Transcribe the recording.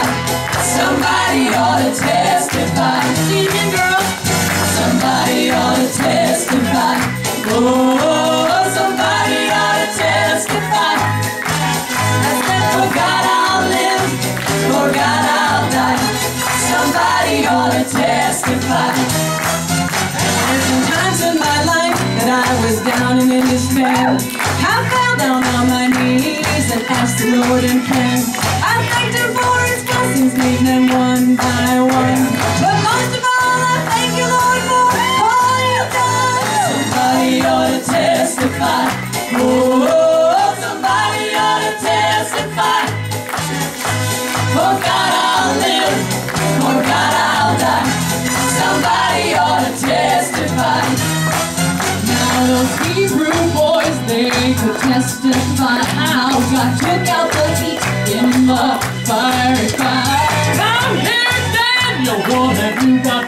testify. Somebody ought to testify. Sing it, girl. Somebody ought to testify. Oh, somebody ought to testify. I said, for God I'll live, for God I'll die. Somebody ought to testify. There's some times in my life that I was down and in despair. I fell down on my knees and asked the Lord in prayer. I thanked Him for His blessings, named them one by one. But most of all, I thank you, Lord, for all You've done. Somebody ought to testify. Oh, somebody ought to testify. For God I'll live, for God I'll die. Somebody ought to testify. Now those Hebrew boys, they could testify how God took out the heat in the fiery fire. Now here's Daniel, one that you got